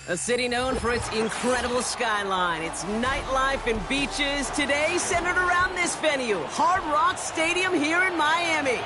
A city known for its incredible skyline, its nightlife and beaches, today centered around this venue, Hard Rock Stadium here in Miami.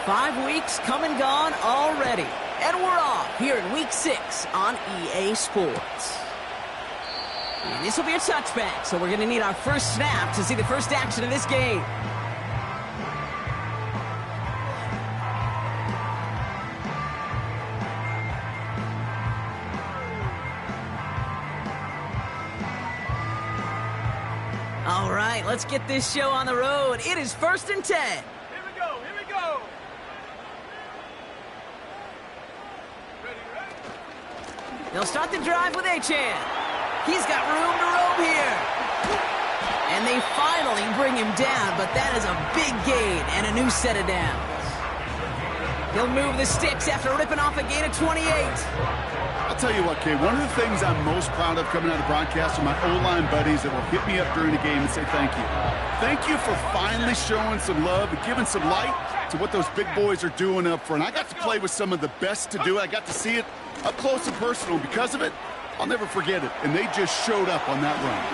Five weeks come and gone already. And we're off here in Week 6 on EA Sports. And this will be a touchback, so we're going to need our first snap to see the first action of this game. All right, let's get this show on the road. It is 1st and 10. They'll start the drive with Achane. He's got room to roam here. And they finally bring him down, but that is a big gain and a new set of downs. He'll move the sticks after ripping off a gain of 28. I'll tell you what, Kay, one of the things I'm most proud of coming out of broadcast are my O-line buddies that will hit me up during the game and say thank you. Thank you for finally showing some love and giving some light to what those big boys are doing up front. I got to play with some of the best to do it. I got to see it up close and personal. Because of it, I'll never forget it. And they just showed up on that run.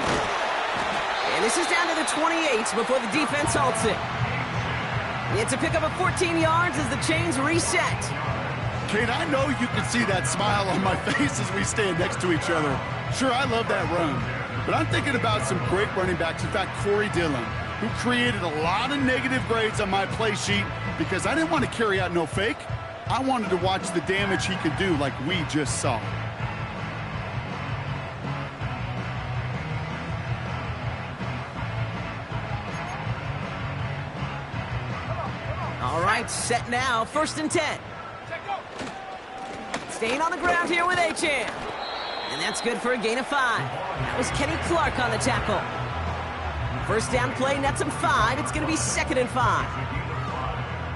And this is down to the 28 before the defense halts it. It's a pickup of 14 yards as the chains reset. Kate, I know you can see that smile on my face as we stand next to each other. Sure, I love that run. But I'm thinking about some great running backs. In fact, Corey Dillon, who created a lot of negative grades on my play sheet because I didn't want to carry out no fake. I wanted to watch the damage he could do like we just saw. All right, set now, 1st and 10. Staying on the ground here with Achane. And that's good for a gain of 5. That was Kenny Clark on the tackle. First down play, nets him 5. It's going to be 2nd and 5.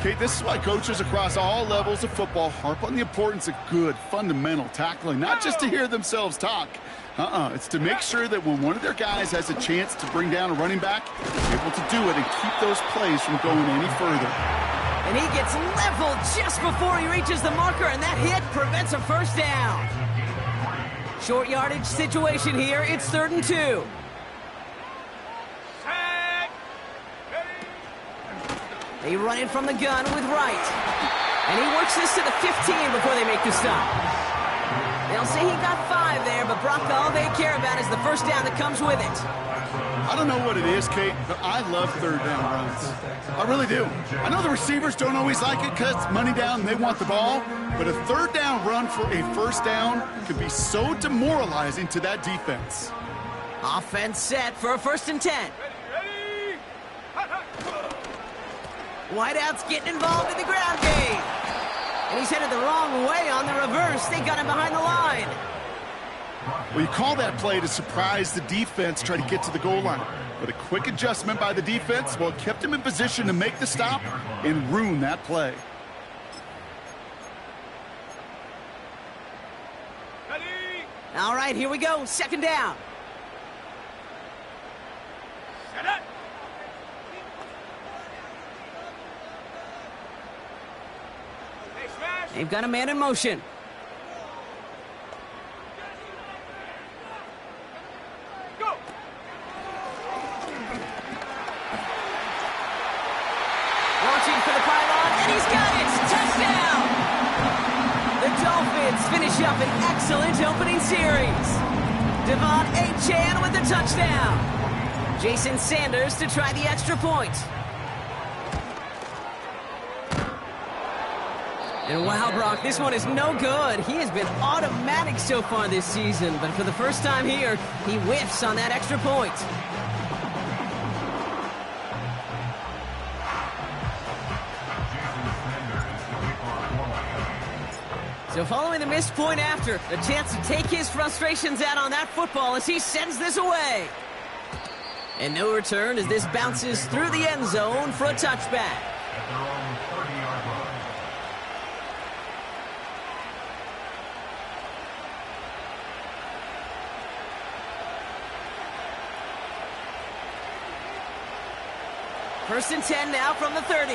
Kate, this is why coaches across all levels of football harp on the importance of good, fundamental tackling, not just to hear themselves talk. It's to make sure that when one of their guys has a chance to bring down a running back, they're able to do it and keep those plays from going any further. And he gets leveled just before he reaches the marker, and that hit prevents a first down. Short yardage situation here. It's 3rd and 2. They run in from the gun with Wright. And he works this to the 15 before they make the stop. They'll say he got 5 there, but Brock, all they care about is the first down that comes with it. I don't know what it is, Kate, but I love 3rd down runs. I really do. I know the receivers don't always like it because it's money down and they want the ball, but a 3rd down run for a first down could be so demoralizing to that defense. Offense set for a 1st and 10. Whiteout's getting involved in the ground game. And he's headed the wrong way on the reverse. They got him behind the line. Well, you call that play to surprise the defense, try to get to the goal line. But a quick adjustment by the defense, well, it kept him in position to make the stop and ruin that play. All right, here we go. 2nd down. They've got a man in motion. Go. Launching for the pylon, and he's got it! Touchdown! The Dolphins finish up an excellent opening series. Devon Achane with the touchdown. Jason Sanders to try the extra point. And wow, Brock, this one is no good. He has been automatic so far this season, but for the first time here, he whiffs on that extra point. So following the missed point after, a chance to take his frustrations out on that football as he sends this away. And no return as this bounces through the end zone for a touchback. First and 10 now from the 30.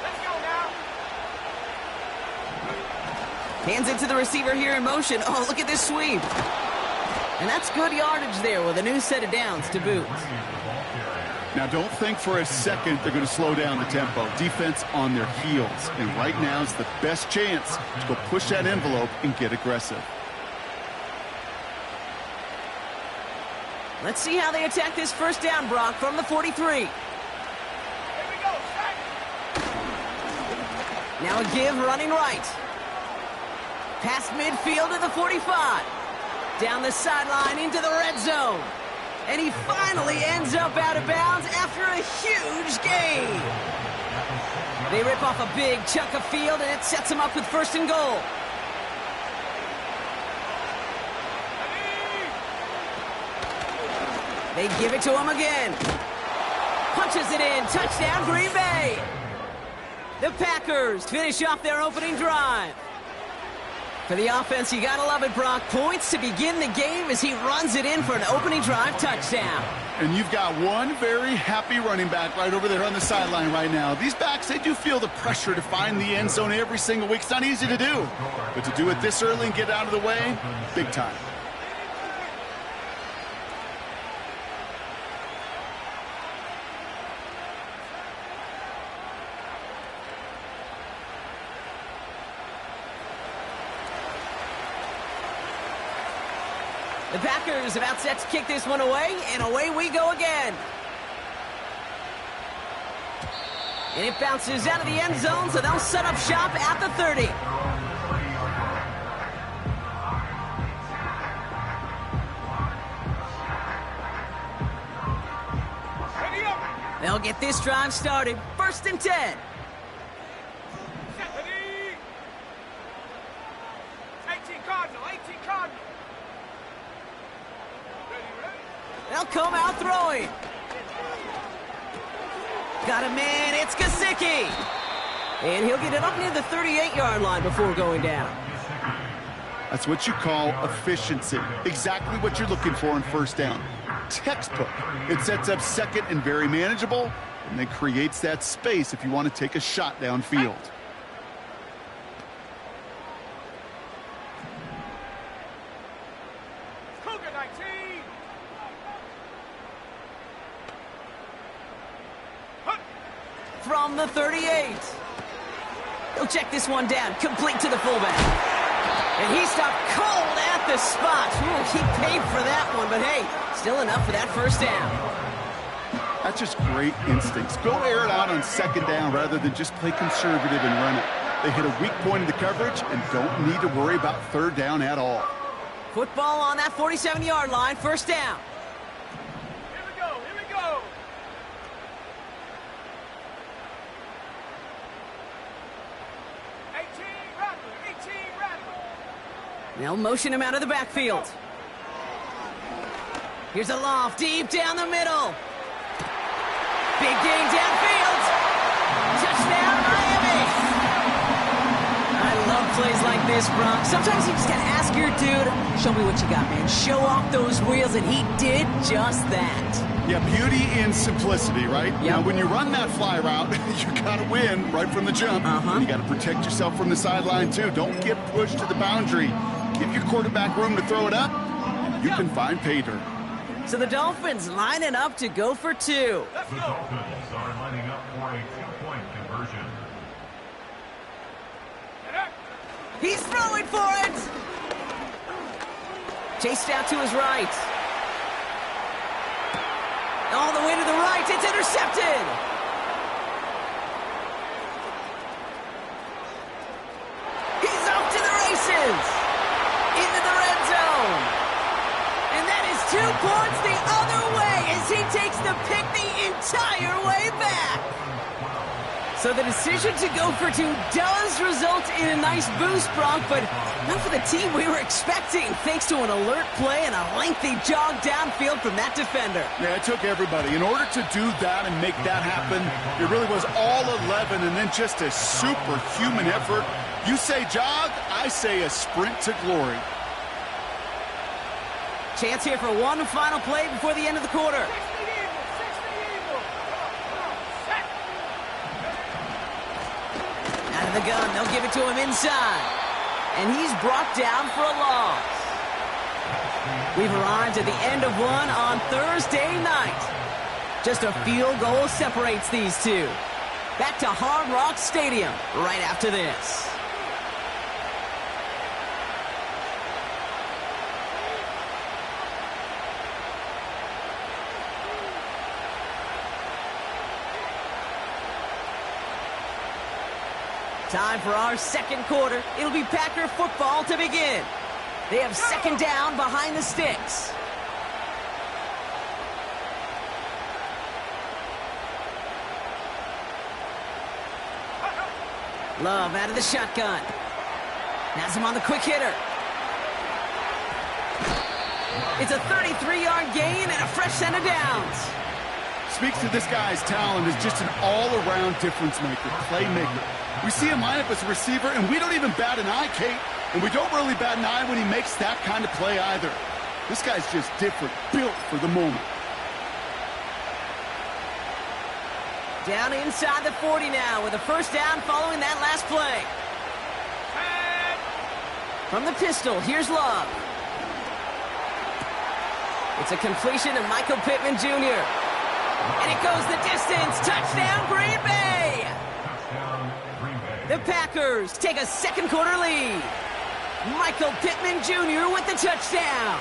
Let's go now. Hands it to the receiver here in motion. Oh, look at this sweep. And that's good yardage there with a new set of downs to boot. Now, don't think for a second they're going to slow down the tempo. Defense on their heels. And right now is the best chance to go push that envelope and get aggressive. Let's see how they attack this first down, Brock, from the 43. Here we go, Shaq. Now a give running right. Past midfield to the 45. Down the sideline into the red zone. And he finally ends up out of bounds after a huge gain. They rip off a big chunk of field, and it sets him up with first and goal. They give it to him again. Punches it in. Touchdown, Green Bay. The Packers finish off their opening drive. For the offense, you gotta love it, Brock. Points to begin the game as he runs it in for an opening drive touchdown. And you've got one very happy running back right over there on the sideline right now. These backs, they do feel the pressure to find the end zone every single week. It's not easy to do. But to do it this early and get out of the way, big time. The Packers about set to kick this one away, and away we go again. And it bounces out of the end zone, so they'll set up shop at the 30. Ready up. They'll get this drive started. First and 10. Ready. 18 Cardinal, 18 Cardinal. They'll come out throwing. Got a man, it's Gesicki. And he'll get it up near the 38-yard line before going down. That's what you call efficiency. Exactly what you're looking for in first down. Textbook. It sets up second and very manageable, and then creates that space if you want to take a shot downfield. Cougar 19. From the 38. He'll check this one down, complete to the fullback. And he stopped cold at the spot. Ooh, he paid for that one, but hey, still enough for that first down. That's just great instincts. Go air it out on second down rather than just play conservative and run it. They hit a weak point in the coverage and don't need to worry about third down at all. Football on that 47-yard line, first down. Here we go, here we go. They'll motion him out of the backfield. Here's a loft deep down the middle. Big gain downfield. Touchdown, Miami. I love plays like this, Brock. Sometimes you just gotta ask your dude, show me what you got, man. Show off those wheels, and he did just that. Yeah, beauty in simplicity, right? Yep. Now, when you run that fly route, you gotta win right from the jump. You gotta protect yourself from the sideline, too. Don't get pushed to the boundary. Give your quarterback room to throw it up. You can find pay dirt. So the Dolphins lining up to go for two. Let's The go. Dolphins are lining up for a two-point conversion. He's throwing for it. Chased out to his right. All the way to the right. It's intercepted. He's off to the races. Into the red zone. And that is 2 points the other way as he takes the pick the entire way back. So the decision to go for two does result in a nice boost, Brock, but Not for the team we were expecting, thanks to an alert play and a lengthy jog downfield from that defender. Yeah, it took everybody. In order to do that and make that happen, it really was all 11 and then just a superhuman effort. You say jog, I say a sprint to glory. Chance here for one final play before the end of the quarter. 60 Eagles. Set. Out of the gun, they'll give it to him inside. And he's brought down for a loss. We've arrived at the end of one on Thursday night. Just a field goal separates these two. Back to Hard Rock Stadium right after this. Time for our second quarter. It'll be Packer football to begin. They have second down behind the sticks. Love out of the shotgun. Has him on the quick hitter. It's a 33-yard gain and a fresh set of downs. Speaks to this guy's talent as just an all-around difference maker, playmaker. We see him line up as a receiver, and we don't even bat an eye, Kate. And we don't really bat an eye when he makes that kind of play either. This guy's just different, built for the moment. Down inside the 40 now with a first down following that last play. From the pistol, here's Love. It's a completion of Michael Pittman Jr. And it goes the distance. Touchdown, Green Bay! The Packers take a second quarter lead. Michael Pittman Jr. with the touchdown.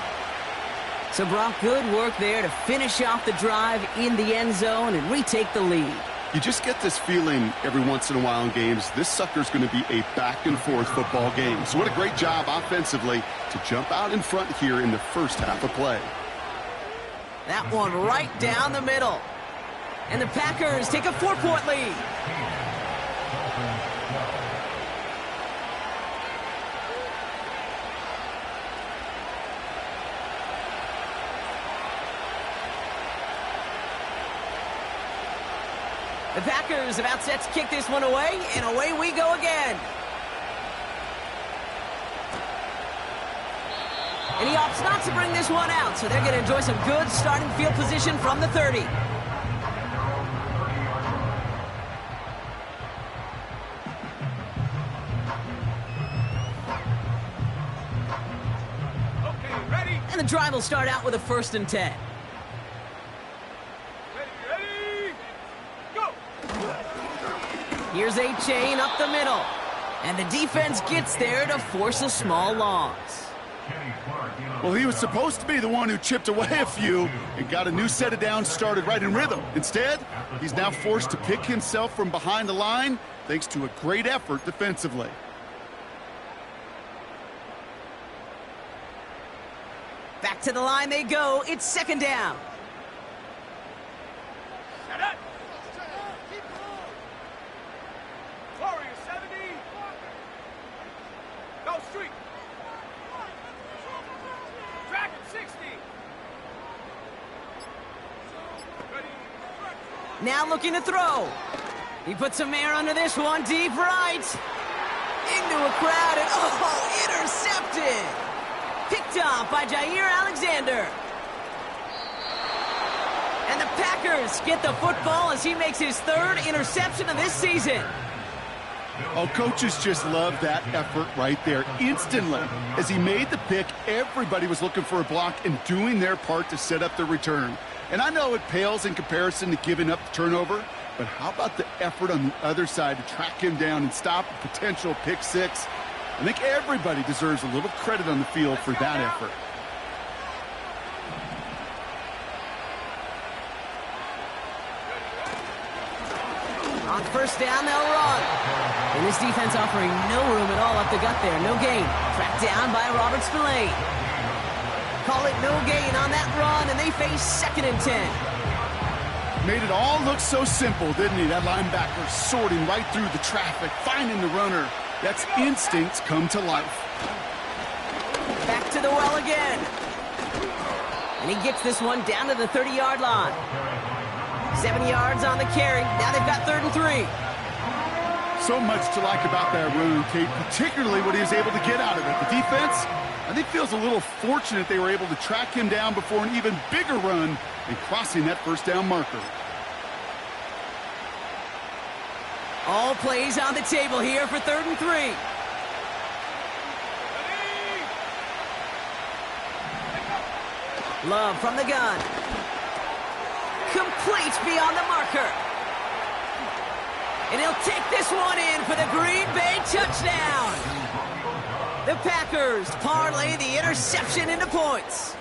So, Brock, good work there to finish off the drive in the end zone and retake the lead. You just get this feeling every once in a while in games, this sucker's going to be a back-and-forth football game. So what a great job offensively to jump out in front here in the first half of play. That one right down the middle. And the Packers take a 4-point lead. The Packers about set to kick this one away, and away we go again. And he opts not to bring this one out, so they're going to enjoy some good starting field position from the 30. Okay, ready? And the drive will start out with a 1st and 10. Ready? Go! Here's a chain up the middle. And the defense gets there to force a small loss. Well, he was supposed to be the one who chipped away a few and got a new set of downs started right in rhythm. Instead, he's now forced to pick himself from behind the line thanks to a great effort defensively. Back to the line they go. It's second down. Set up! Warrior 70! Go street! Dragon 60! Ready? Now looking to throw. He puts some air under this one, deep right. Into a crowd, and oh, intercepted. Picked off by Jair Alexander. And the Packers get the football as he makes his 3rd interception of this season. Oh, coaches just love that effort right there. Instantly, as he made the pick, everybody was looking for a block and doing their part to set up the return. And I know it pales in comparison to giving up the turnover, but how about the effort on the other side to track him down and stop a potential pick six? I think everybody deserves a little credit on the field for that effort. On first down, they'll run. And this defense offering no room at all up the gut there. No gain. Tracked down by Robert Spillane. Call it no gain on that run, and they face 2nd and 10. Made it all look so simple, didn't he? That linebacker sorting right through the traffic, finding the runner. That's instincts come to life. to the well again. And he gets this one down to the 30-yard line. 7 yards on the carry. Now they've got 3rd and 3. So much to like about that run, Kate, particularly what he was able to get out of it. The defense, I think, feels a little fortunate they were able to track him down before an even bigger run and crossing that first down marker. All plays on the table here for 3rd and 3. Love from the gun. Complete beyond the marker. And he'll take this one in for the Green Bay touchdown. The Packers parlay the interception into points.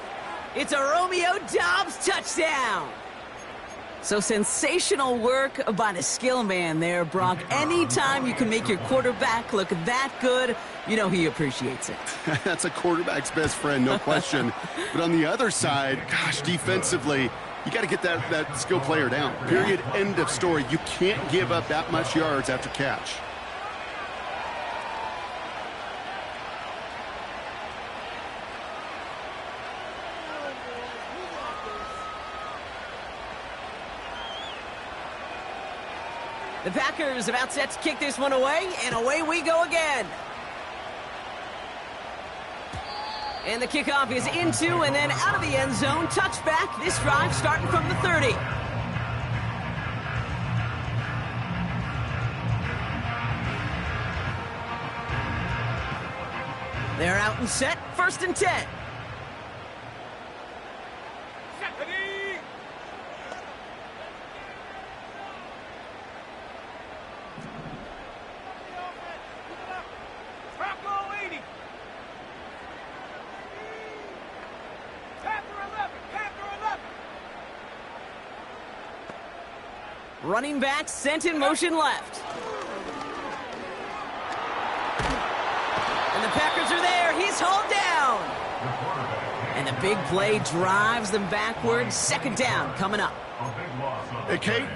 It's a Romeo Doubs touchdown. So sensational work by the skill man there, Brock. Anytime you can make your quarterback look that good, you know he appreciates it. That's a quarterback's best friend, no question. But on the other side, gosh, defensively, you got to get that skill player down. Period. End of story. You can't give up that much yards after catch. The Packers about set to kick this one away, and away we go again. And the kickoff is into and then out of the end zone. Touchback. This drive starting from the 30. They're out and set. 1st and 10. Running back sent in motion left. And the Packers are there. He's hauled down. And the big play drives them backwards. 2nd down coming up. Hey, Kate,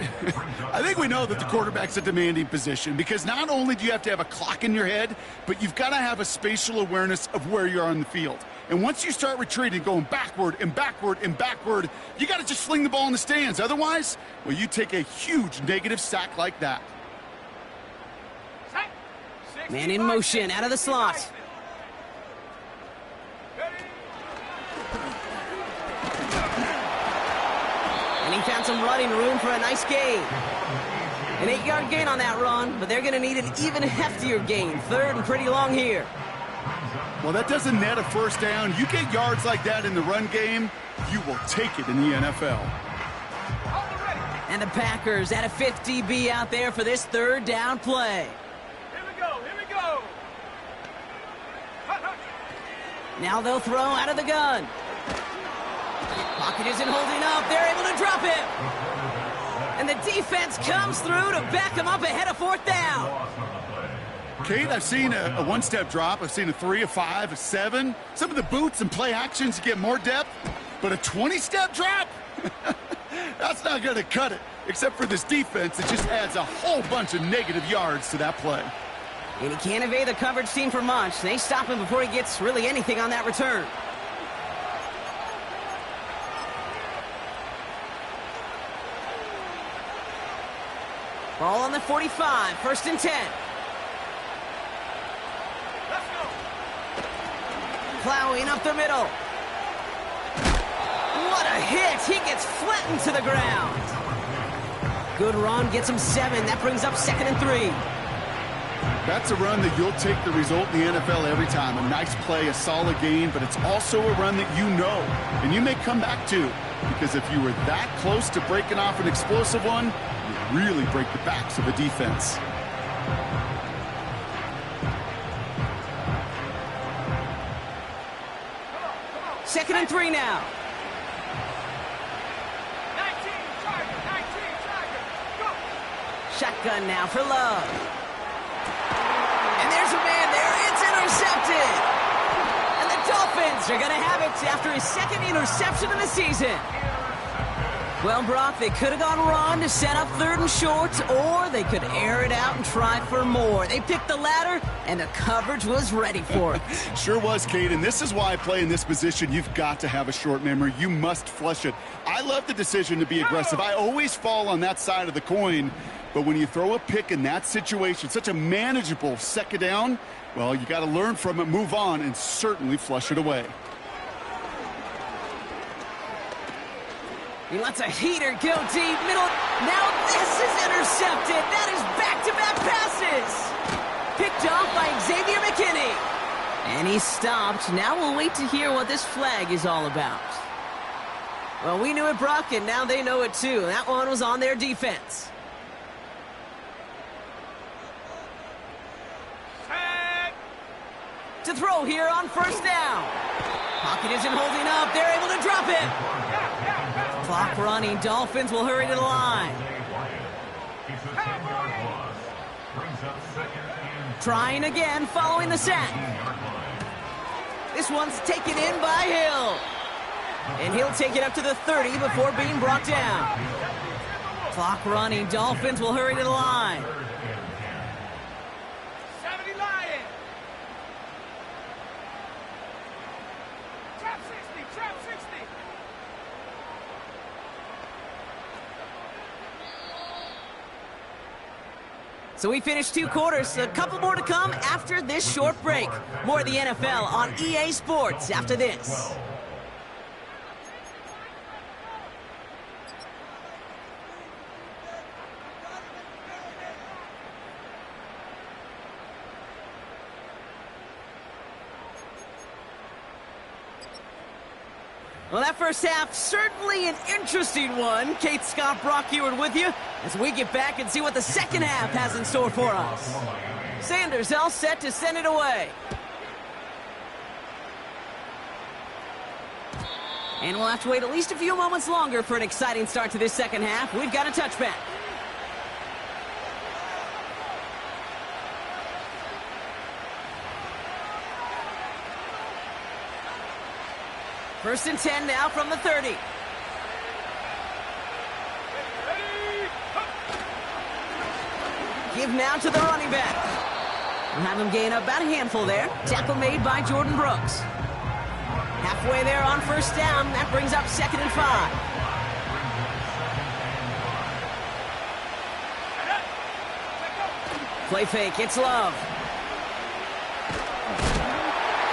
I think we know that the quarterback's a demanding position because not only do you have to have a clock in your head, but you've got to have a spatial awareness of where you are on the field. And once you start retreating, going backward and backward and backward, you got to just fling the ball in the stands. Otherwise, well, you take a huge negative sack like that. Man in motion out of the slot. And he found some running room for a nice gain. An 8-yard gain on that run, but they're going to need an even heftier gain. 3rd and pretty long here. Well, that doesn't net a 1st down. You get yards like that in the run game, you will take it in the NFL. And the Packers at a 5th DB out there for this 3rd down play. Here we go, here we go. Now they'll throw out of the gun. Pocket isn't holding up. They're able to drop it. And the defense comes through to back him up ahead of 4th down. Kate, I've seen a one-step drop. I've seen a 3, a 5, a 7. Some of the boots and play actions get more depth. But a 20-step drop? That's not going to cut it. Except for this defense that just adds a whole bunch of negative yards to that play. And he can't evade the coverage team for much. They stop him before he gets really anything on that return. Ball on the 45. 1st and 10. Let's go. Plowing up the middle. What a hit. He gets flattened to the ground. Good run. Gets him 7. That brings up 2nd and 3. That's a run that you'll take the result in the NFL every time. A nice play, a solid gain, but it's also a run that you know and you may come back to. Because if you were that close to breaking off an explosive one, you really break the backs of a defense. Second and 3 now. 19, Tiger, go. Shotgun now for Love. And there's a man there. It's intercepted. And the Dolphins are going to have it after his 2nd interception of the season. Well, Brock, they could have gone run to set up 3rd and short, or they could air it out and try for more. They picked the latter, and the coverage was ready for it. Sure was, Kate, and this is why I play in this position. You've got to have a short memory. You must flush it. I love the decision to be aggressive. I always fall on that side of the coin, but when you throw a pick in that situation, such a manageable 2nd down, well, you got to learn from it, move on, and certainly flush it away. He lets a heater go deep, middle. Now this is intercepted. That is back-to-back passes. Picked off by Xavier McKinney. And he stopped. Now we'll wait to hear what this flag is all about. Well, we knew it, Brock, and now they know it too. That one was on their defense. To throw here on 1st down. Pocket isn't holding up. They're able to drop it. Clock running. Dolphins will hurry to the line. Trying again following the sack. This one's taken in by Hill. And he'll take it up to the 30 before being brought down. Clock running. Dolphins will hurry to the line. 70 Lions. Trap 60, trap 60. So we finished 2 quarters. A couple more to come after this short break. More of the NFL on EA Sports after this. Well, that first half, certainly an interesting one. Kate, Scott, Brock Ewart with you as we get back and see what the second half has in store for us. Sanders all set to send it away. And we'll have to wait at least a few moments longer for an exciting start to this second half. We've got a touchback. First and 10 now from the 30. Give now to the running back. We'll have him gain about a handful there. Tackle made by Jordan Brooks. Halfway there on 1st down. That brings up 2nd and 5. Play fake. It's Love.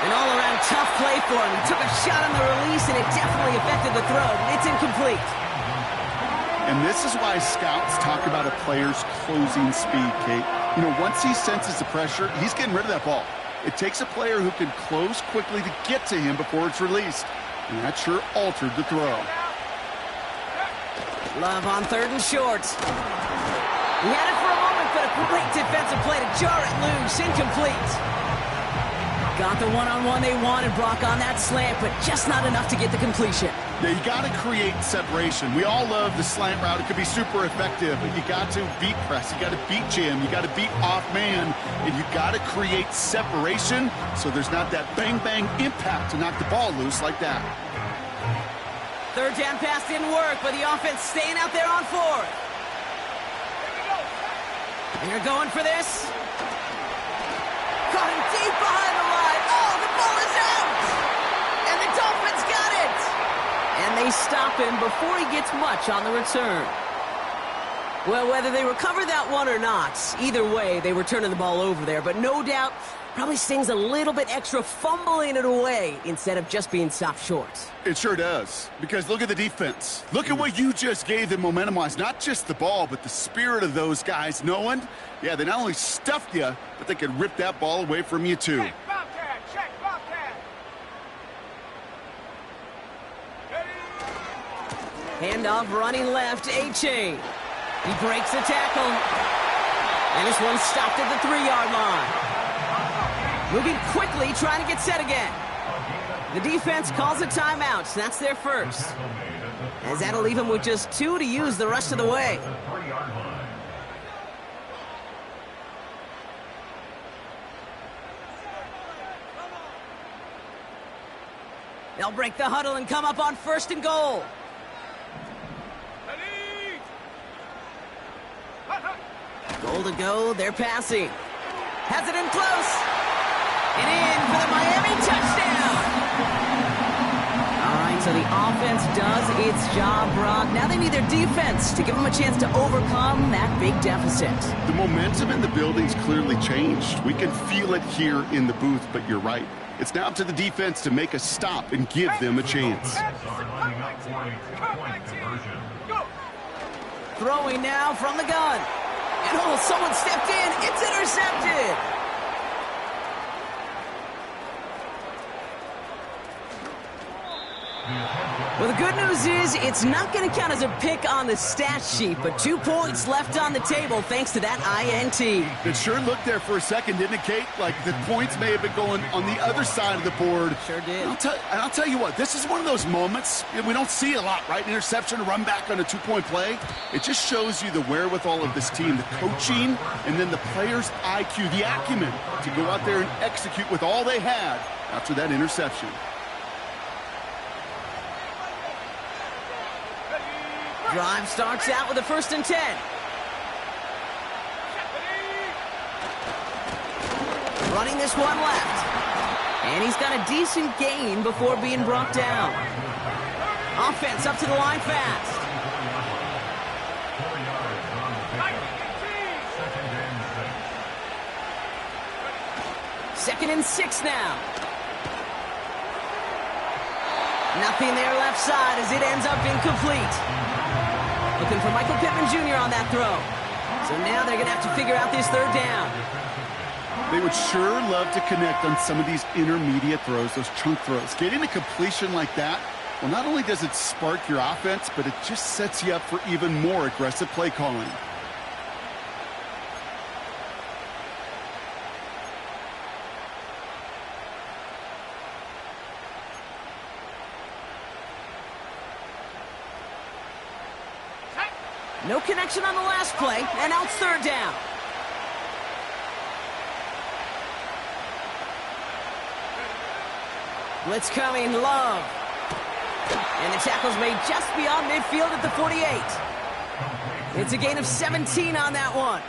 An all-around tough play for him. He took a shot on the release, and it definitely affected the throw. It's incomplete. And this is why scouts talk about a player's closing speed, Kate. You know, once he senses the pressure, he's getting rid of that ball. It takes a player who can close quickly to get to him before it's released. And that sure altered the throw. Love on 3rd and short. He had it for a moment, but a great defensive play to jar it loose. Incomplete. Got the one-on-one they wanted, Brock, on that slant, but just not enough to get the completion. Yeah, you got to create separation. We all love the slant route. It could be super effective, but you got to beat press. You got to beat jam. You got to beat off man, and you got to create separation so there's not that bang-bang impact to knock the ball loose like that. 3rd down pass didn't work, but the offense staying out there on 4th. And you're going for this. Caught him deep behind the line. Oh, the ball is out! And the Dolphins got it! And they stop him before he gets much on the return. Well, whether they recover that one or not, either way, they were turning the ball over there. But no doubt, probably stings a little bit extra fumbling it away instead of just being stopped short. It sure does, because look at the defense. Look at what you just gave them momentum-wise. Not just the ball, but the spirit of those guys knowing, yeah, they not only stuffed you, but they could rip that ball away from you too. Check Bobcat, check Bobcat. Handoff running left, A-Chain. He breaks the tackle. And this one stopped at the 3-yard line. Moving quickly, trying to get set again. The defense calls a timeout. That's their first. As that'll leave them with just 2 to use the rest of the way. They'll break the huddle and come up on 1st and goal. Goal to go, they're passing. Has it in close. And in for the Miami touchdown. All right, so the offense does its job, Brock. Now they need their defense to give them a chance to overcome that big deficit. The momentum in the building's clearly changed. We can feel it here in the booth, but you're right. It's now up to the defense to make a stop and give them a chance. Lining up for a two-point conversion. Throwing now from the gun. And oh, someone stepped in. It's intercepted. Well, the good news is it's not going to count as a pick on the stat sheet, but 2 points left on the table thanks to that INT. It sure looked there for a second, didn't it, Kate? Like the points may have been going on the other side of the board. Sure did. And I'll tell you what, this is one of those moments we don't see a lot, right? Interception, run back on a 2-point play. It just shows you the wherewithal of this team, the coaching, and then the players' IQ, the acumen to go out there and execute with all they had after that interception. Drive starts out with a 1st and 10. Running this one left. And he's got a decent gain before being brought down. Offense up to the line fast. 2nd and 6 now. Nothing there left side as it ends up incomplete. Looking for Michael Pittman Jr. on that throw. So now they're going to have to figure out this 3rd down. They would sure love to connect on some of these intermediate throws, those chunk throws. Getting a completion like that, well, not only does it spark your offense, but it just sets you up for even more aggressive play calling. No connection on the last play, and now it's 3rd down. Blitz coming, Love. And the tackle's made just beyond midfield at the 48. It's a gain of 17 on that one.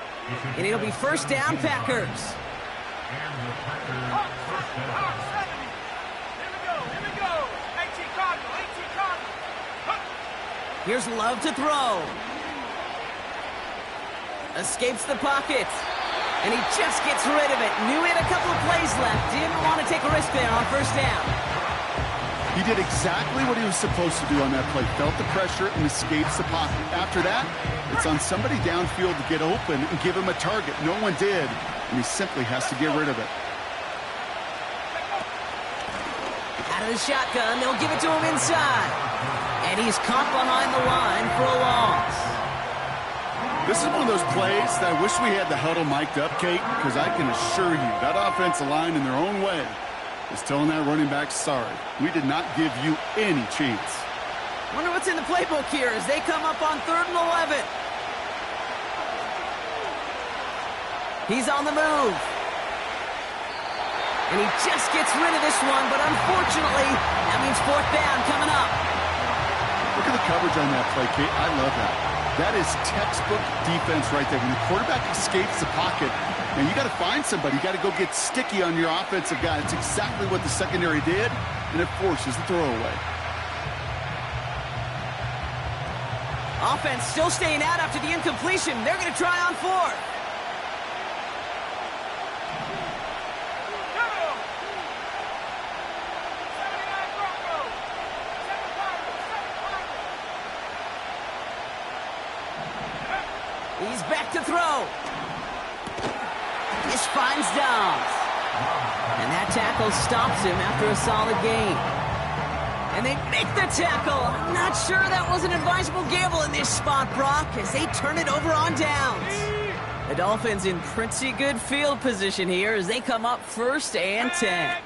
And it'll be 1st down, Packers. Here we go. 18 Cardinal. Here's Love to throw. Escapes the pocket. And he just gets rid of it. Knew he had a couple of plays left. Didn't want to take a risk there on 1st down. He did exactly what he was supposed to do on that play. Felt the pressure and escapes the pocket. After that, it's on somebody downfield to get open and give him a target. No one did, and he simply has to get rid of it. Out of the shotgun, they'll give it to him inside. And he's caught behind the line for a loss. This is one of those plays that I wish we had the huddle mic'd up, Kate, because I can assure you that offensive line in their own way is telling that running back, sorry, we did not give you any chance. Wonder what's in the playbook here as they come up on 3rd and 11. He's on the move. And he just gets rid of this one, but unfortunately, that means 4th down coming up. Look at the coverage on that play, Kate. I love that. That is textbook defense right there. When the quarterback escapes the pocket, and you got to find somebody. You got to go get sticky on your offensive guy. It's exactly what the secondary did, and it forces the throwaway. Offense still staying out after the incompletion. They're going to try on 4th. He's back to throw. This finds Dobbs. And that tackle stops him after a solid gain. And they make the tackle. I'm not sure that was an advisable gamble in this spot, Brock, as they turn it over on downs. The Dolphins in pretty good field position here as they come up 1st and 10.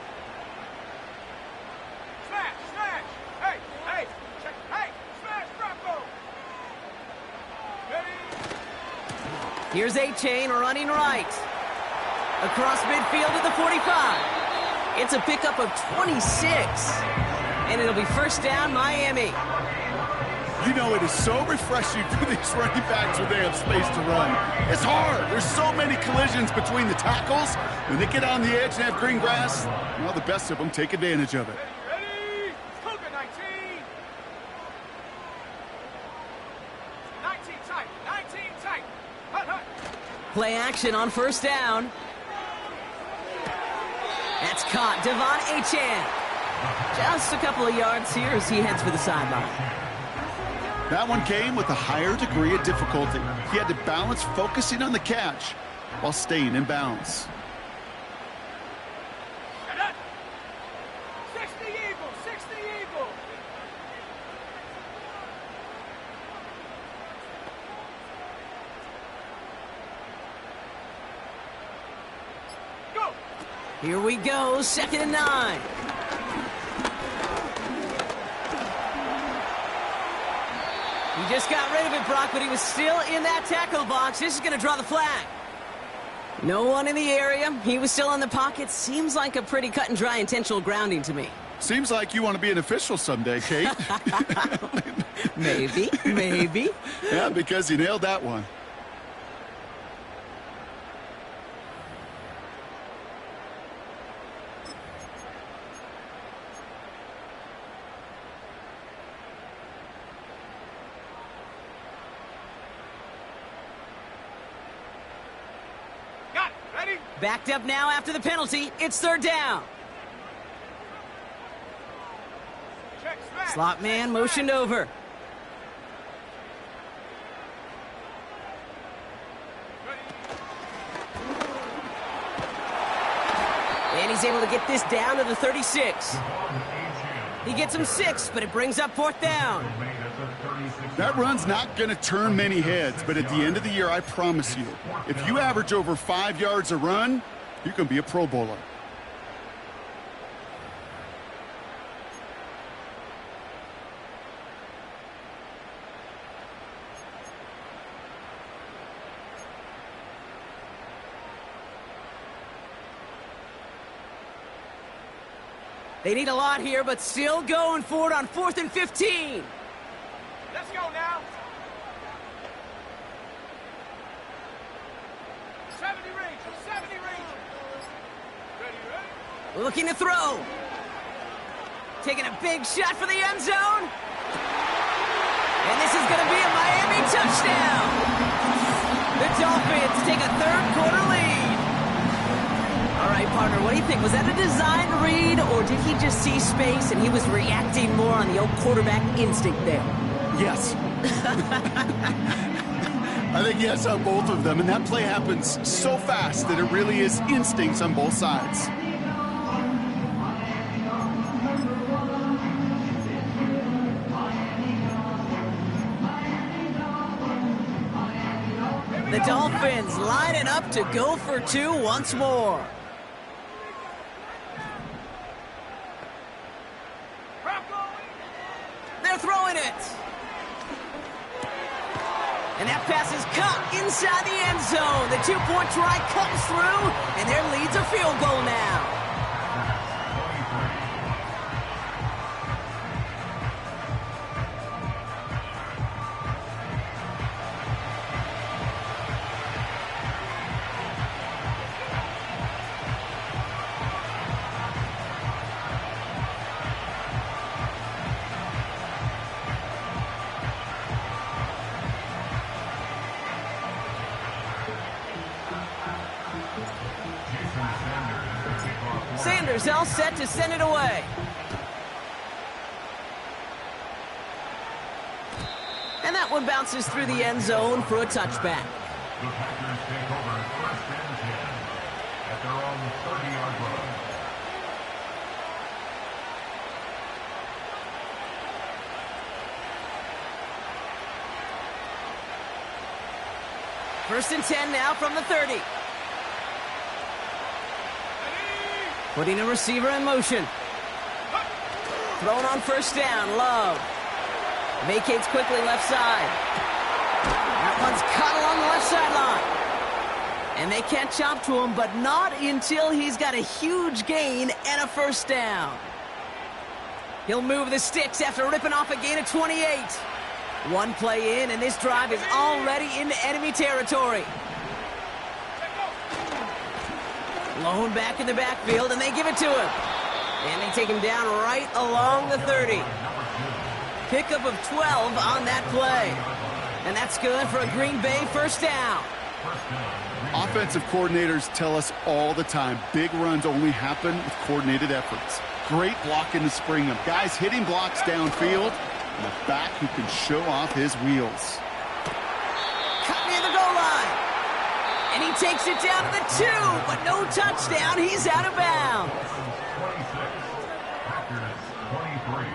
Here's A-Chain running right. Across midfield at the 45. It's a pickup of 26. And it'll be 1st down, Miami. You know, it is so refreshing for these running backs when they have space to run. It's hard. There's so many collisions between the tackles. When they get on the edge and have green grass, well, the best of them take advantage of it. Ready? Cougar 19. 19 tight. 19 tight. Hut, hut. Play action on first down. That's caught. Devon Achane. Just a couple of yards here as he heads for the sideline. That one came with a higher degree of difficulty. He had to balance focusing on the catch while staying in bounds. 60 Eagle, 60 Eagle. Go. Here we go, 2nd and 9. He just got rid of it, Brock, but he was still in that tackle box. This is going to draw the flag. No one in the area. He was still in the pocket. Seems like a pretty cut and dry intentional grounding to me. Seems like you want to be an official someday, Kate. Maybe, maybe. Yeah, because you nailed that one. Got it. Ready? Backed up now after the penalty. It's 3rd down. Check smash. Slot man motioned over. And he's able to get this down to the 36. He gets him 6, but it brings up 4th down. That run's not going to turn many heads, but at the end of the year, I promise you, if you average over 5 yards a run, you can be a Pro Bowler. They need a lot here, but still going for it on 4th and 15. Let's go now. 70 Rangers, 70 Rangers. Ready, ready? Looking to throw. Taking a big shot for the end zone. And this is going to be a Miami touchdown. The Dolphins take a 3rd quarter lead. All right, partner, what do you think? Was that a design read, or did he just see space and he was reacting more on the old quarterback instinct there? Yes. I think yes on both of them, and that play happens so fast that it really is instincts on both sides. The Dolphins lining up to go for 2 once more. They're throwing it. And that pass is caught inside the end zone. The 2-point try comes through, and their lead's a field goal now. Sanders all set to send it away. And that one bounces through the end zone for a touchback. The Packers take over 1st and 10 at their own 30-yard line. 1st and 10 now from the 30. Putting a receiver in motion. Thrown on 1st down, Love. Vacates quickly left side. That one's caught along the left sideline. And they can't chop to him, but not until he's got a huge gain and a 1st down. He'll move the sticks after ripping off a gain of 28. One play in, and this drive is already into enemy territory. Lone back in the backfield, and they give it to him. And they take him down right along the 30. Pickup of 12 on that play. And that's good for a Green Bay first down. Offensive coordinators tell us all the time, big runs only happen with coordinated efforts. Great blocking to spring them. Guys hitting blocks downfield, and a back who can show off his wheels. Cut near the goal line. And he takes it down to the 2, but no touchdown. He's out of bounds. 26, Packers 23.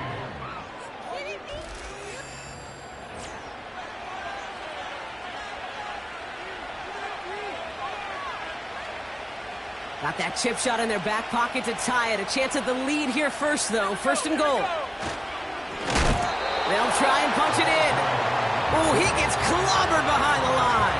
Got that chip shot in their back pocket to tie it. A chance at the lead here first, though. First and goal. They'll try and punch it in. Oh, he gets clobbered behind the line.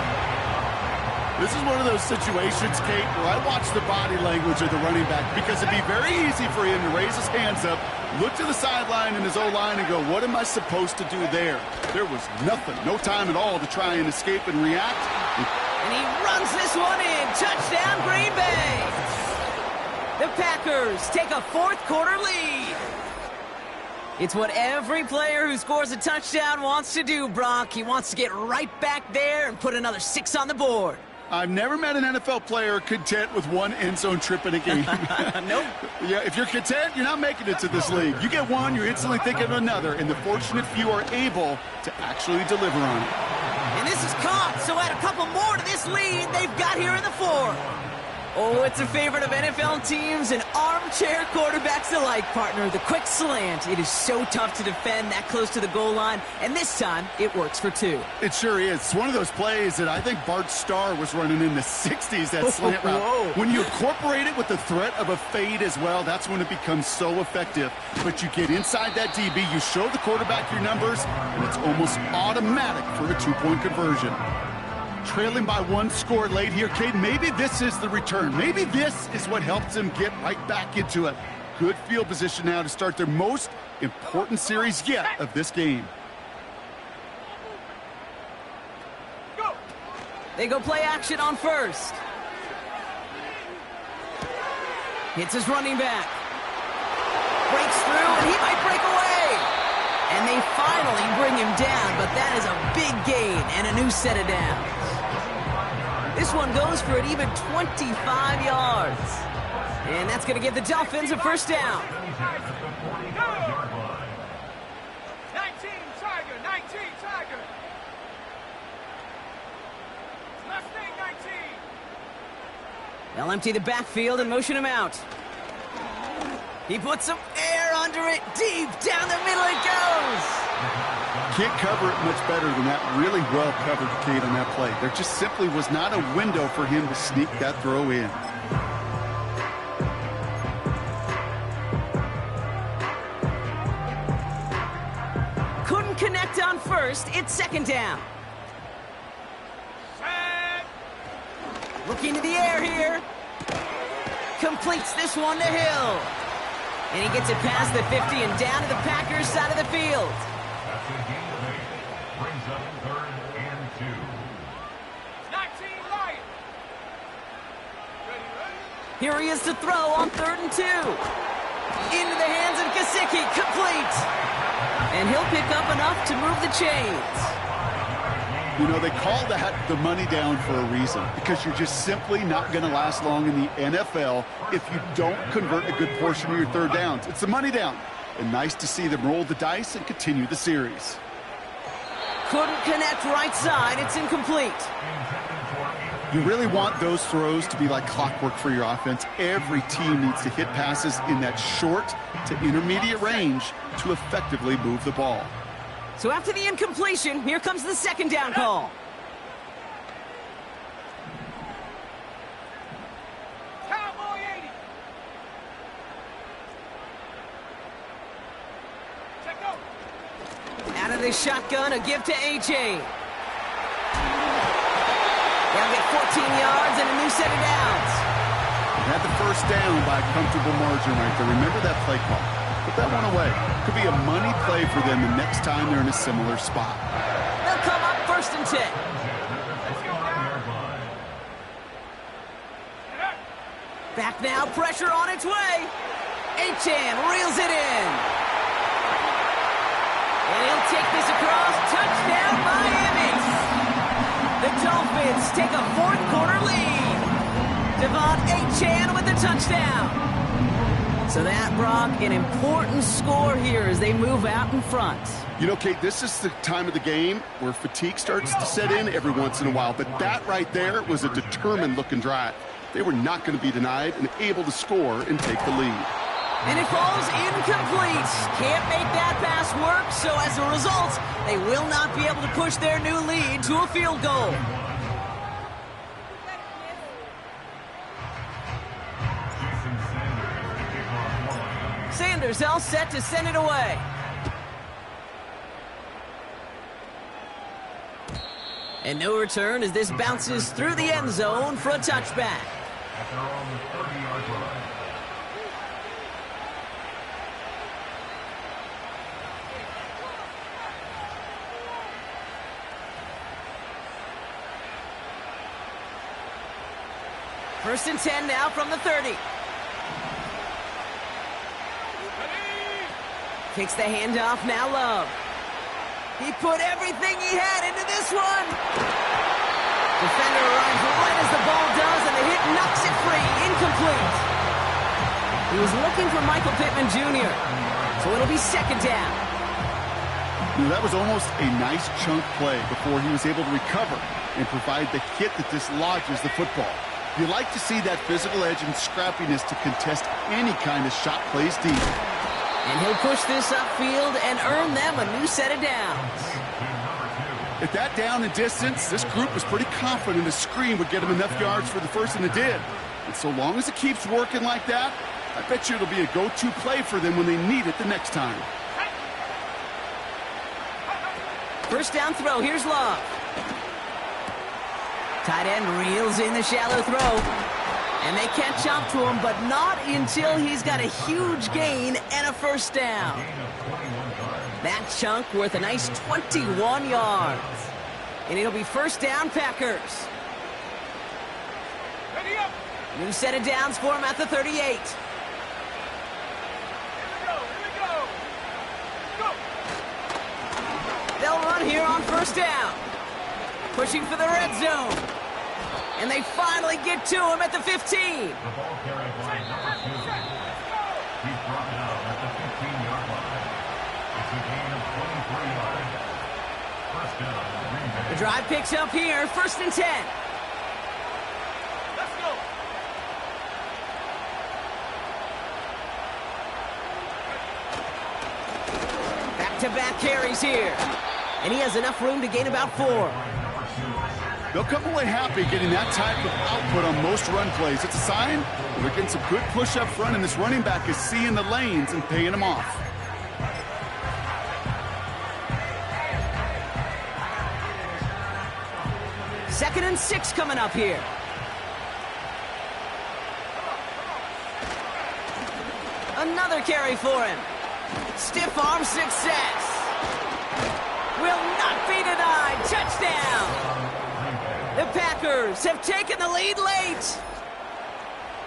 This is one of those situations, Kate, where I watch the body language of the running back because it'd be very easy for him to raise his hands up, look to the sideline in his O-line and go, what am I supposed to do there? There was nothing, no time at all to try and escape and react. And he runs this one in. Touchdown, Green Bay. The Packers take a fourth-quarter lead. It's what every player who scores a touchdown wants to do, Brock. He wants to get right back there and put another 6 on the board. I've never met an NFL player content with one end zone trip in a game. Nope. Yeah, if you're content, you're not making it to this league. You get one, you're instantly thinking of another, and the fortunate few are able to actually deliver on it. And this is caught, so add a couple more to this lead they've got here in the 4th. Oh, it's a favorite of NFL teams and armchair quarterbacks alike, partner. The quick slant. It is so tough to defend that close to the goal line, and this time it works for 2. It sure is. It's one of those plays that I think Bart Starr was running in the 60s, that slant route. Whoa. When you incorporate it with the threat of a fade as well, that's when it becomes so effective. But you get inside that DB, you show the quarterback your numbers, and it's almost automatic for a 2-point conversion. Trailing by 1 score late here, Cade. Maybe this is the return. Maybe this is what helps them get right back into it. Good field position now to start their most important series yet of this game. Go. They go play action on first. Hits his running back. Breaks through, and he might break away. And they finally bring him down, but that is a big gain and a new set of downs. This one goes for an even 25 yards. And that's going to give the Dolphins a first down. 19 Tiger, 19 Tiger. Last name 19. They'll empty the backfield and motion him out. He puts some air under it. Deep down the middle it goes. Can't cover it much better than that. Really well covered, Cade, on that play. There just simply was not a window for him to sneak that throw in. Couldn't connect on first. It's second down. Set. Looking to the air here. Completes this one to Hill. And he gets it past the 50 and down to the Packers side of the field. That's a gain of 8. Brings up 3rd and 2. 19 Lion. Ready, ready. Here he is to throw on 3rd and 2. Into the hands of Gesicki. Complete. And he'll pick up enough to move the chains. You know, they call that the money down for a reason, because you're just simply not going to last long in the NFL if you don't convert a good portion of your third downs. It's the money down. And nice to see them roll the dice and continue the series. Couldn't connect right side. It's incomplete. You really want those throws to be like clockwork for your offense. Every team needs to hit passes in that short to intermediate range to effectively move the ball. So after the incompletion, here comes the second down call. Cowboy 80. Check go. Out of the shotgun, a give to A.J. They'll get 14 yards and a new set of downs. They had the first down by a comfortable margin right there. Remember that play call. put that one away. Could be a money play for them the next time they're in a similar spot. They'll come up 1st and 10. Back now, pressure on its way. Achane reels it in. And he'll take this across. Touchdown, Miami. The Dolphins take a 4th quarter lead. De'Von Achane with the touchdown. So that, Brock, an important score here as they move out in front. You know, Kate, this is the time of the game where fatigue starts to set in every once in a while. But that right there was a determined-looking drive. They were not going to be denied and able to score and take the lead. And it falls incomplete. Can't make that pass work, so as a result, they will not be able to push their new lead to a field goal. Sanders all set to send it away. And no return as this bounces through the end zone for a touchback. At their own 30-yard line. First and 10 now from the 30. Kicks the handoff, now Love. He put everything he had into this one. Defender arrives right as the ball does, and the hit knocks it free. Incomplete. He was looking for Michael Pittman Jr., so it'll be 2nd down. That was almost a nice chunk play before he was able to recover and provide the hit that dislodges the football. You like to see that physical edge and scrappiness to contest any kind of shot plays deep. And he'll push this upfield and earn them a new set of downs. At that down and distance, this group was pretty confident the screen would get him enough yards for the first, and it did. And so long as it keeps working like that, I bet you it'll be a go-to play for them when they need it the next time. First down throw, here's Love. Tight end reels in the shallow throw. And they catch up to him, but not until he's got a huge gain and a first down. That chunk worth a nice 21 yards. And it'll be first down, Packers. Ready up. New set of downs for him at the 38. Here we go. Go. They'll run here on first down. Pushing for the red zone. And they finally get to him at the 15. The ball carried by number 2. He's brought it out at the 15-yard line. It's a gain of 23 yards. First down, Green Bay. The drive picks up here, 1st and 10. Let's go. Back-to-back carries here. And he has enough room to gain about 4. They'll come away happy getting that type of output on most run plays. It's a sign that they're getting some good push up front, and this running back is seeing the lanes and paying them off. Second and 6 coming up here. Another carry for him. Stiff arm success. Will not be denied. Touchdown. The Packers have taken the lead late.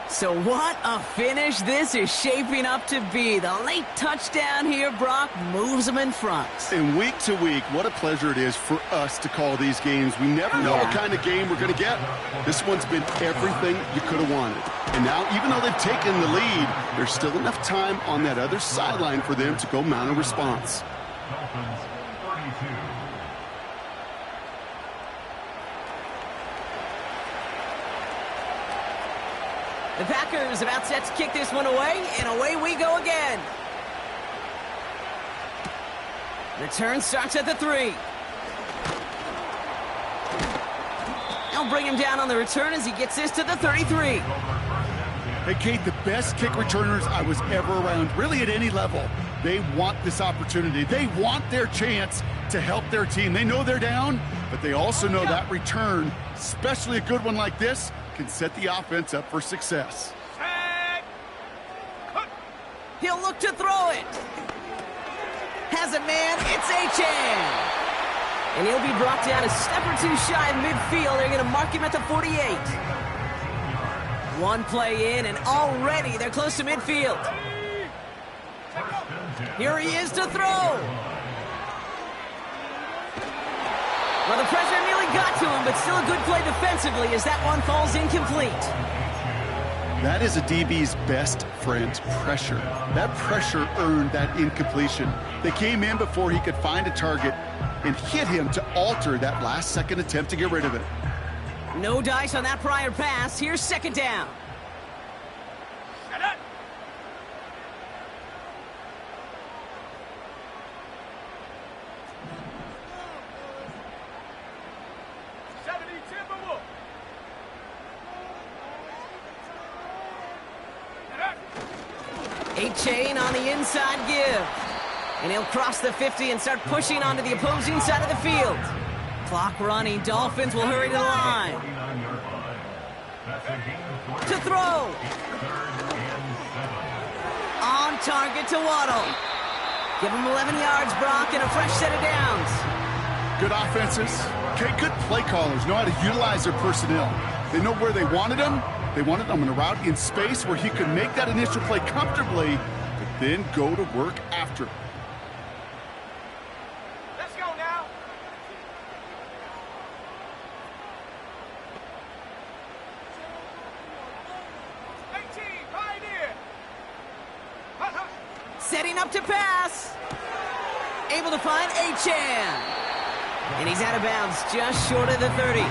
So what a finish this is shaping up to be. The late touchdown here, Brock, moves them in front. And week to week, what a pleasure it is for us to call these games. We never know what kind of game we're going to get. This one's been everything you could have wanted. And now, even though they've taken the lead, there's still enough time on that other sideline for them to go mount a response. Dolphins 32. The Packers about set to kick this one away, and away we go again. Return starts at the 3. They'll bring him down on the return as he gets this to the 33. Hey, Kate, the best kick returners I was ever around, really at any level. They want this opportunity. They want their chance to help their team. They know they're down, but they also know that return, especially a good one like this, can set the offense up for success. He'll look to throw it. Has a man. It's Achane. And he'll be brought down a step or two shy of midfield. They're going to mark him at the 48. One play in, and already they're close to midfield. Here he is to throw. Well, the pressure nearly got to him, but still a good play defensively as that one falls incomplete. That is a DB's best friend, pressure. That pressure earned that incompletion. They came in before he could find a target and hit him to alter that last-second attempt to get rid of it. No dice on that prior pass. Here's second down. Set up. Achane on the inside give. And he'll cross the 50 and start pushing onto the opposing side of the field. Clock running. Dolphins will hurry to the line. To throw. On target to Waddle. Give him 11 yards, Brock, and a fresh set of downs. Good offenses. Okay, good play callers know how to utilize their personnel. They know where they wanted them. They wanted them in a route in space where he could make that initial play comfortably, but then go to work after. Let's go now. Setting up to pass. Able to find Achane. And he's out of bounds just short of the 30.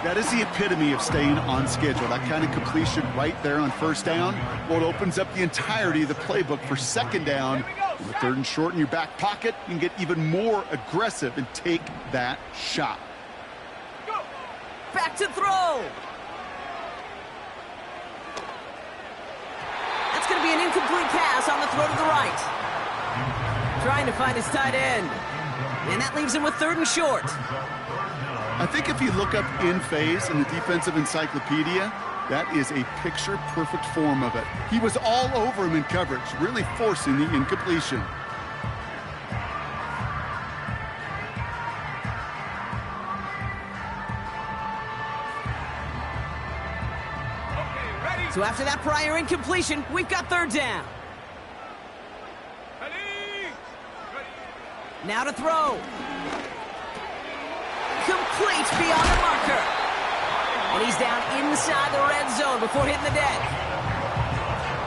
That is the epitome of staying on schedule. That kind of completion right there on first down. Well, it opens up the entirety of the playbook for second down. With third and short in your back pocket, you can get even more aggressive and take that shot. Go. Back to throw. That's going to be an incomplete pass on the throw to the right. Trying to find his tight end. And that leaves him with third and short. I think if you look up in phase in the defensive encyclopedia, that is a picture-perfect form of it. He was all over him in coverage, really forcing the incompletion. Okay, ready. So after that prior incompletion, we've got third down. Ready. Now to throw. Complete beyond the marker. And he's down inside the red zone before hitting the deck.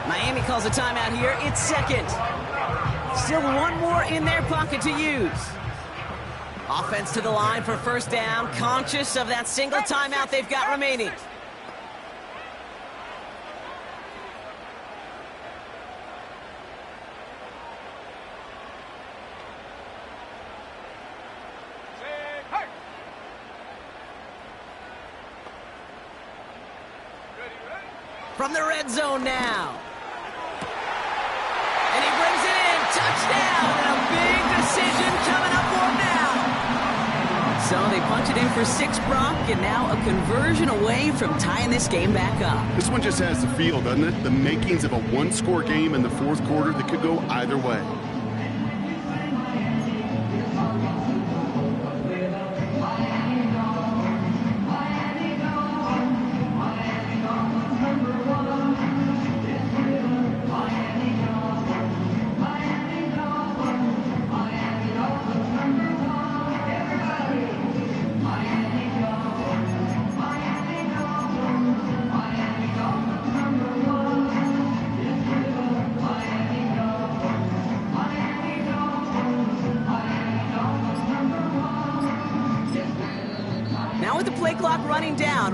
Miami calls a timeout here. It's second. Still one more in their pocket to use. Offense to the line for first down, conscious of that single timeout they've got remaining. From the red zone now. And he brings it in. Touchdown. And a big decision coming up for him now. So they punch it in for 6, Brock, and now a conversion away from tying this game back up. This one just has the feel, doesn't it? The makings of a one-score game in the fourth quarter that could go either way.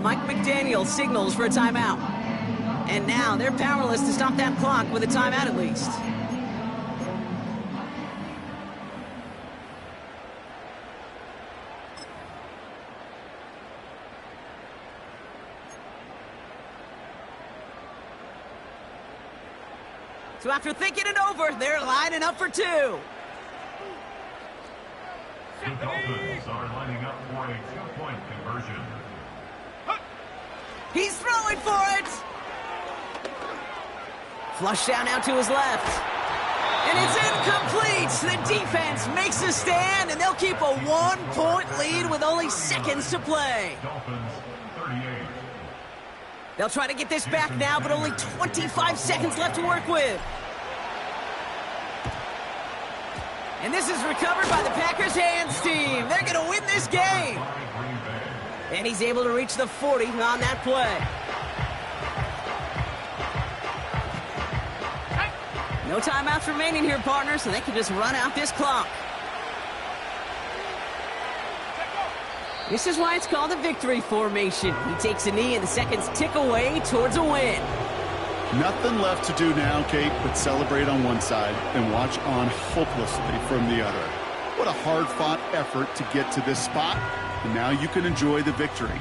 Mike McDaniel signals for a timeout. And now they're powerless to stop that clock with a timeout at least. So after thinking it over, they're lining up for 2. The Dolphins are lining up for a 2-point conversion. He's throwing for it. Flush down now to his left. And it's incomplete. The defense makes a stand, and they'll keep a 1-point lead with only seconds to play. Dolphins 38. They'll try to get this back now, but only 25 seconds left to work with. And this is recovered by the Packers hands team. They're going to win this game. And he's able to reach the 40 on that play. No timeouts remaining here, partner, so they can just run out this clock. This is why it's called a victory formation. He takes a knee and the seconds tick away towards a win. Nothing left to do now, Kate, but celebrate on one side and watch on hopelessly from the other. What a hard-fought effort to get to this spot, and now you can enjoy the victory.